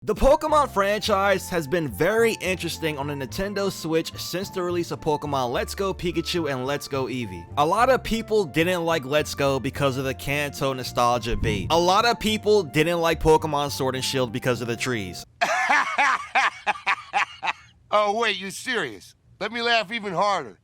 The Pokemon franchise has been very interesting on the Nintendo Switch since the release of Pokemon Let's Go Pikachu and Let's Go Eevee. A lot of people didn't like Let's Go because of the Kanto nostalgia bait. A lot of people didn't like Pokemon Sword and Shield because of the trees. Oh wait, you serious? Let me laugh even harder.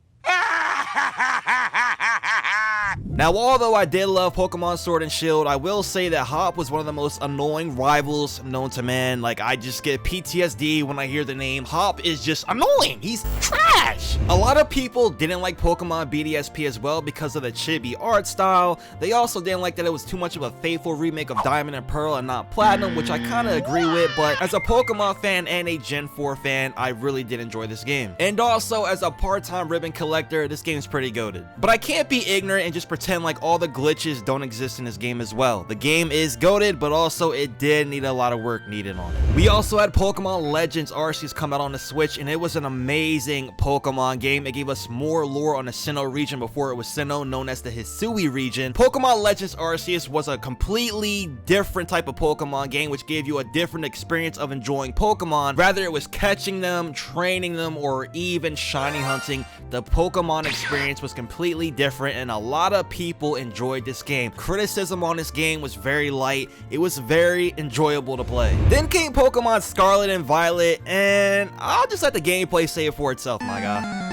Now, although I did love Pokemon Sword and Shield, I will say that Hop was one of the most annoying rivals known to man. Like, I just get PTSD when I hear the name. Hop is just annoying. He's trash. A lot of people didn't like Pokemon BDSP as well because of the chibi art style. They also didn't like that it was too much of a faithful remake of Diamond and Pearl and not Platinum, which I kind of agree with, but as a Pokemon fan and a Gen 4 fan, I really did enjoy this game. And also, as a part-time ribbon collector, this game's pretty goated. But I can't be ignorant and just pretend like all the glitches don't exist in this game as well. The game is goated, but also it did need a lot of work needed on it. We also had Pokemon Legends Arceus come out on the Switch, and it was an amazing Pokemon game. It gave us more lore on the Sinnoh region before it was Sinnoh, known as the Hisui region. Pokemon Legends Arceus was a completely different type of Pokemon game, which gave you a different experience of enjoying Pokemon. Rather it was catching them, training them, or even shiny hunting. The Pokemon experience was completely different, and a lot of people enjoyed this game. Criticism on this game was very light. It was very enjoyable to play. Then came Pokemon Scarlet and Violet, and I'll just let the gameplay say it for itself, my guy.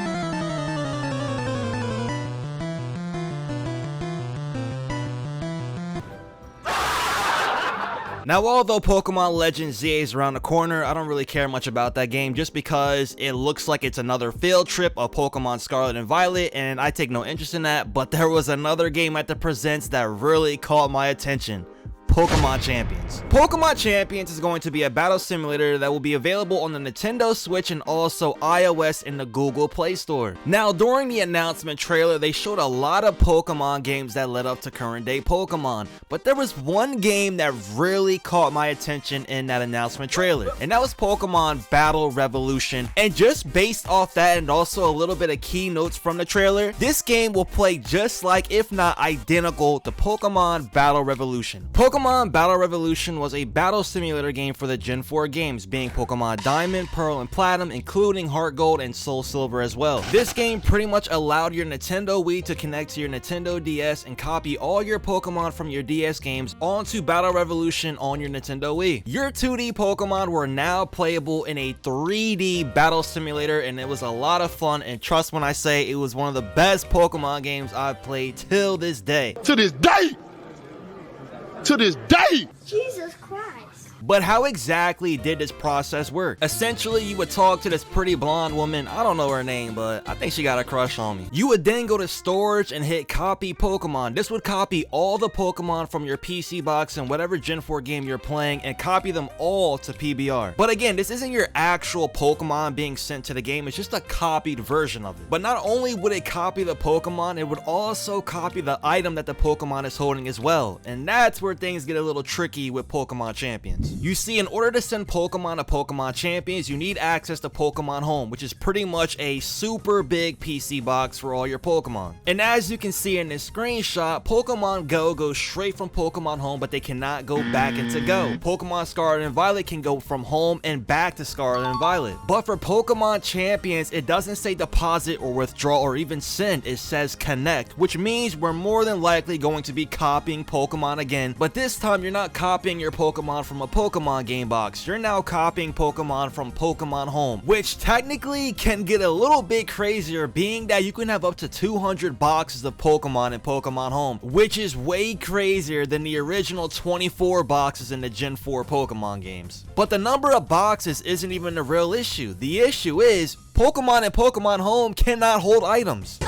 Now, although Pokemon Legends ZA is around the corner, I don't really care much about that game just because it looks like it's another field trip of Pokemon Scarlet and Violet, and I take no interest in that. But there was another game at the Presents that really caught my attention. Pokemon Champions. Pokemon Champions is going to be a battle simulator that will be available on the Nintendo Switch and also iOS in the Google Play Store. Now, during the announcement trailer, they showed a lot of Pokemon games that led up to current day Pokemon, but there was one game that really caught my attention in that announcement trailer, and that was Pokemon Battle Revolution. And just based off that and also a little bit of keynotes from the trailer, this game will play just like, if not identical, to Pokemon Battle Revolution. Pokemon Battle Revolution was a battle simulator game for the Gen 4 games, being Pokemon Diamond, Pearl, and Platinum, including Heart Gold and Soul Silver as well. This game pretty much allowed your Nintendo Wii to connect to your Nintendo DS and copy all your Pokemon from your DS games onto Battle Revolution on your Nintendo Wii. Your 2D Pokemon were now playable in a 3D battle simulator, and it was a lot of fun, and trust when I say it was one of the best Pokemon games I've played till this day. To this day! To this day! Jesus Christ. But how exactly did this process work? Essentially, you would talk to this pretty blonde woman. I don't know her name, but I think she got a crush on me. You would then go to storage and hit copy Pokemon. This would copy all the Pokemon from your PC box and whatever Gen 4 game you're playing and copy them all to PBR. But again, this isn't your actual Pokemon being sent to the game. It's just a copied version of it. But not only would it copy the Pokemon, it would also copy the item that the Pokemon is holding as well. And that's where things get a little tricky with Pokemon Champions. You see, in order to send Pokemon to Pokemon Champions, you need access to Pokemon Home, which is pretty much a super big PC box for all your Pokemon. And as you can see in this screenshot, Pokemon Go goes straight from Pokemon Home, but they cannot go back into Go. Pokemon Scarlet and Violet can go from Home and back to Scarlet and Violet. But for Pokemon Champions, it doesn't say deposit or withdraw or even send, it says connect, which means we're more than likely going to be copying Pokemon again, but this time you're not copying your Pokemon from a Pokemon game box. You're now copying Pokemon from Pokemon Home, which technically can get a little bit crazier, being that you can have up to 200 boxes of Pokemon in Pokemon Home, which is way crazier than the original 24 boxes in the Gen 4 Pokemon games. But the number of boxes isn't even the real issue. The issue is Pokemon in Pokemon Home cannot hold items.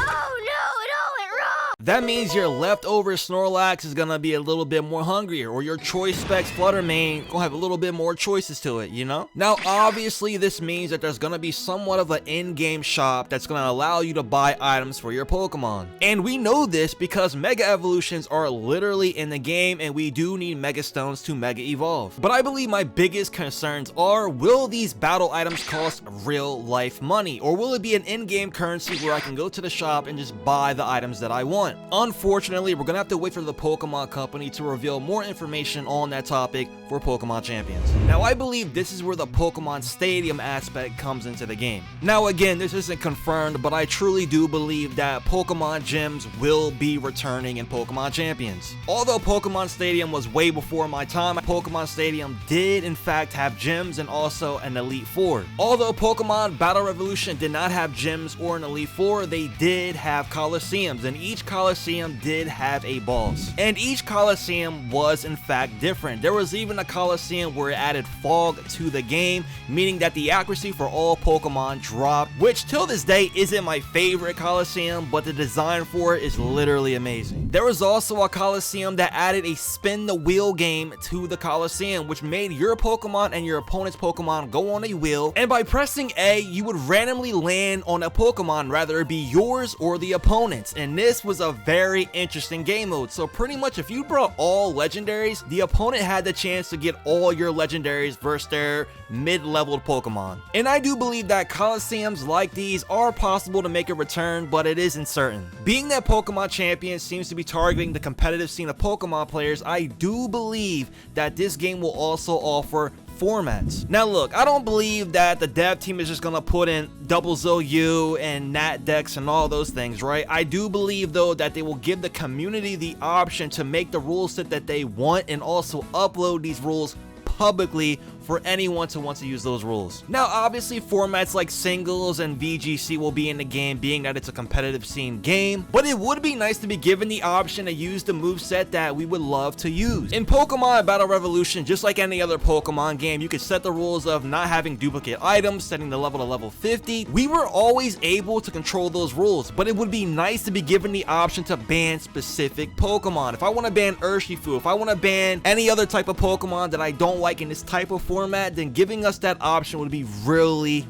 That means your leftover Snorlax is gonna be a little bit more hungrier, or your Choice Specs Fluttermane gonna have a little bit more choices to it, you know? Now, obviously, this means that there's gonna be somewhat of an in-game shop that's gonna allow you to buy items for your Pokemon. And we know this because Mega Evolutions are literally in the game, and we do need Mega Stones to Mega Evolve. But I believe my biggest concerns are, will these battle items cost real-life money? Or will it be an in-game currency where I can go to the shop and just buy the items that I want? But unfortunately, we're gonna have to wait for the Pokemon Company to reveal more information on that topic for Pokemon Champions. Now, I believe this is where the Pokemon Stadium aspect comes into the game. Now, again, this isn't confirmed, but I truly do believe that Pokemon gyms will be returning in Pokemon Champions. Although Pokemon Stadium was way before my time, Pokemon Stadium did in fact have gyms and also an Elite Four. Although Pokemon Battle Revolution did not have gyms or an Elite Four, they did have Colosseums, and each Colosseum did have a boss. And each Colosseum was in fact different. There was even a Colosseum where it added fog to the game, meaning that the accuracy for all Pokemon dropped, which till this day isn't my favorite Colosseum, but the design for it is literally amazing. There was also a Colosseum that added a spin the wheel game to the Colosseum, which made your Pokemon and your opponent's Pokemon go on a wheel, and by pressing A, you would randomly land on a Pokemon, rather it be yours or the opponent's. And this was a very interesting game mode. So pretty much if you brought all legendaries, the opponent had the chance to get all your legendaries versus their mid-leveled Pokemon. And I do believe that Colosseums like these are possible to make a return, but it isn't certain. Being that Pokemon Champions seems to be targeting the competitive scene of Pokemon players, I do believe that this game will also offer formats. Now look, I don't believe that the dev team is just gonna put in Double ZOU and Nat Dex and all those things, right? I do believe though that they will give the community the option to make the rule set that they want and also upload these rules publicly for anyone to want to use those rules. Now obviously formats like singles and VGC will be in the game, being that it's a competitive scene game, but it would be nice to be given the option to use the moveset that we would love to use. In Pokemon Battle Revolution, just like any other Pokemon game, you could set the rules of not having duplicate items, setting the level to level 50. We were always able to control those rules, but it would be nice to be given the option to ban specific Pokemon. If I want to ban Urshifu, if I want to ban any other type of Pokemon that I don't like in this type of format, then giving us that option would be really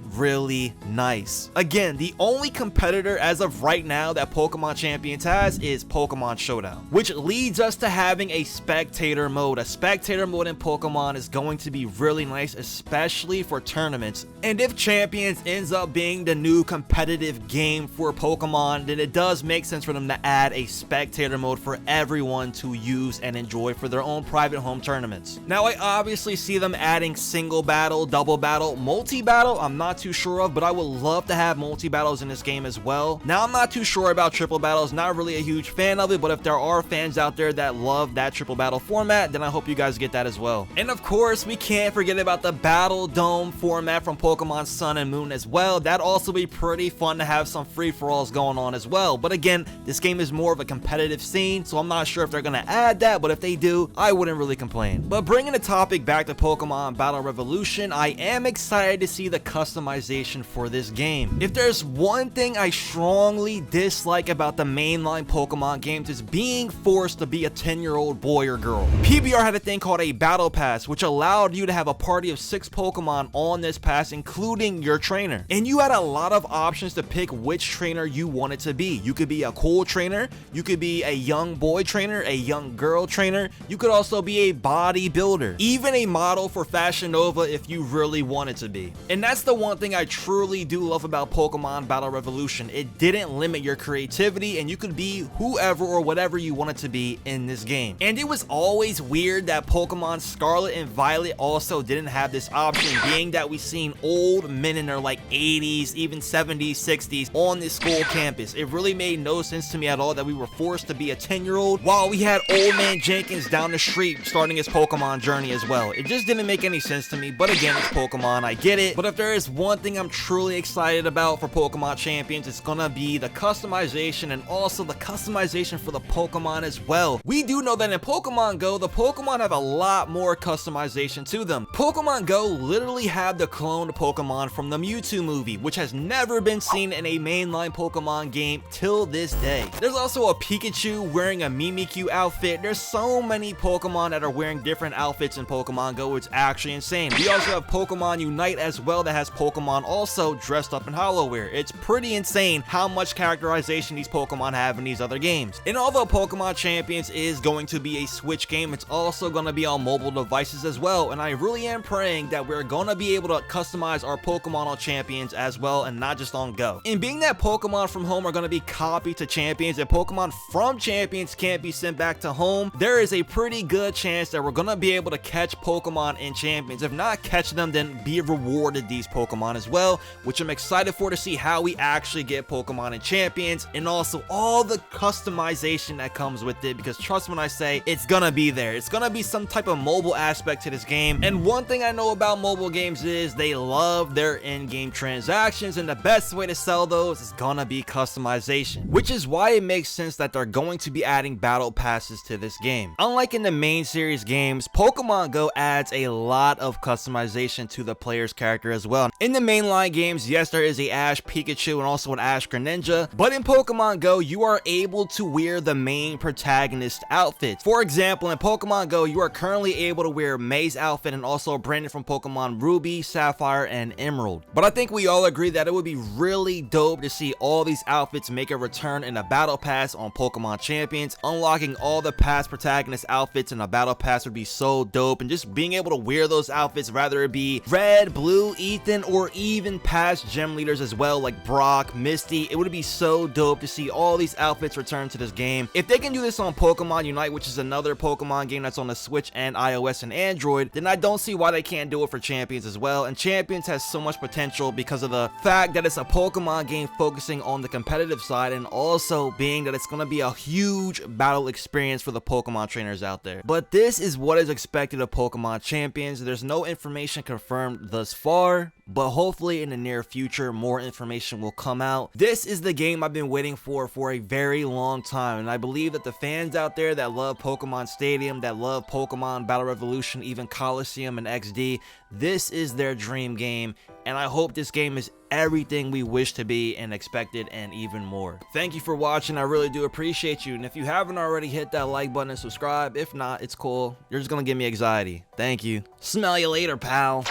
nice. Again, the only competitor as of right now that Pokemon Champions has is Pokemon Showdown, which leads us to having a spectator mode. A spectator mode in Pokemon is going to be really nice, especially for tournaments. And if Champions ends up being the new competitive game for Pokemon, then it does make sense for them to add a spectator mode for everyone to use and enjoy for their own private home tournaments. Now I obviously see them adding single battle, double battle, multi-battle, I'm not too sure of, but I would love to have multi-battles in this game as well. Now I'm not too sure about triple battles, not really a huge fan of it, but if there are fans out there that love that triple battle format, then I hope you guys get that as well. And of course, we can't forget about the Battle Dome format from Pokemon Sun and Moon as well. That'd also be pretty fun to have some free-for-alls going on as well. But again, this game is more of a competitive scene, so I'm not sure if they're gonna add that, but if they do, I wouldn't really complain. But bringing the topic back to Pokemon Battle Revolution, I am excited to see the customization for this game. If there's one thing I strongly dislike about the mainline Pokemon games, is being forced to be a 10-year-old boy or girl. PBR had a thing called a Battle Pass, which allowed you to have a party of 6 Pokemon on this pass, including your trainer. And you had a lot of options to pick which trainer you wanted to be. You could be a cool trainer, you could be a young boy trainer, a young girl trainer, you could also be a bodybuilder, even a model for Fashion Nova if you really wanted to be. And that's the one thing I truly do love about Pokemon Battle Revolution. It didn't limit your creativity, and you could be whoever or whatever you wanted to be in this game. And it was always weird that Pokemon Scarlet and Violet also didn't have this option, being that we've seen old men in their like 80s, even 70s, 60s on this school campus. It really made no sense to me at all that we were forced to be a 10-year-old while we had old man Jenkins down the street starting his Pokemon journey as well. It just didn't make any sense to me, but again, it's Pokemon, I get it. But if there is one thing I'm truly excited about for Pokemon Champions, it's gonna be the customization, and also the customization for the Pokemon as well. We do know that in Pokemon Go, the Pokemon have a lot more customization to them. Pokemon Go literally have the cloned Pokemon from the Mewtwo movie, which has never been seen in a mainline Pokemon game till this day. There's also a Pikachu wearing a Mimikyu outfit. There's so many Pokemon that are wearing different outfits in Pokemon Go. It's actually insane. We also have Pokemon Unite as well that has Pokemon also dressed up in Halloween. It's pretty insane how much characterization these Pokemon have in these other games. And although Pokemon Champions is going to be a Switch game, it's also going to be on mobile devices as well, and I really am praying that we're going to be able to customize our Pokemon on Champions as well and not just on Go. And being that Pokemon from home are going to be copied to Champions and Pokemon from Champions can't be sent back to home, there is a pretty good chance that we're going to be able to catch Pokemon in Champions. If not catch them, then be rewarded these Pokemon as well, which I'm excited for to see how we actually get Pokemon in Champions and also all the customization that comes with it, because trust me when I say it's gonna be there. It's gonna be some type of mobile aspect to this game, and one thing I know about mobile games is they love their in-game transactions, and the best way to sell those is gonna be customization, which is why it makes sense that they're going to be adding battle passes to this game. Unlike in the main series games, Pokemon Go adds a lot of customization to the player's character as well. In the mainline games, yes, there is a Ash Pikachu and also an Ash Greninja, but in Pokemon Go, you are able to wear the main protagonist outfits. For example, in Pokemon Go, you are currently able to wear May's outfit and also Brandon from Pokemon Ruby, Sapphire, and Emerald. But I think we all agree that it would be really dope to see all these outfits make a return in a battle pass on Pokemon Champions. Unlocking all the past protagonist outfits in a battle pass would be so dope, and just being able to wear those outfits, whether it be Red, Blue, Ethan, or even past gym leaders as well, like Brock, Misty, it would be so dope to see all these outfits return to this game. If they can do this on Pokemon Unite, which is another Pokemon game that's on the Switch and iOS and Android, then I don't see why they can't do it for Champions as well. And Champions has so much potential because of the fact that it's a Pokemon game focusing on the competitive side, and also being that it's going to be a huge battle experience for the Pokemon trainers out there. But this is what is expected of Pokemon Champions. There's no information confirmed thus far, but hopefully in the near future more information will come out. This is the game I've been waiting for a very long time, and I believe that the fans out there that love Pokemon Stadium, that love Pokemon Battle Revolution, even Colosseum and XD, this is their dream game, and I hope this game is everything we wish to be and expected and even more. Thank you for watching. I really do appreciate you, and if you haven't already, hit that like button and subscribe. If not, it's cool. You're just gonna give me anxiety. Thank you. Smell you later, pal.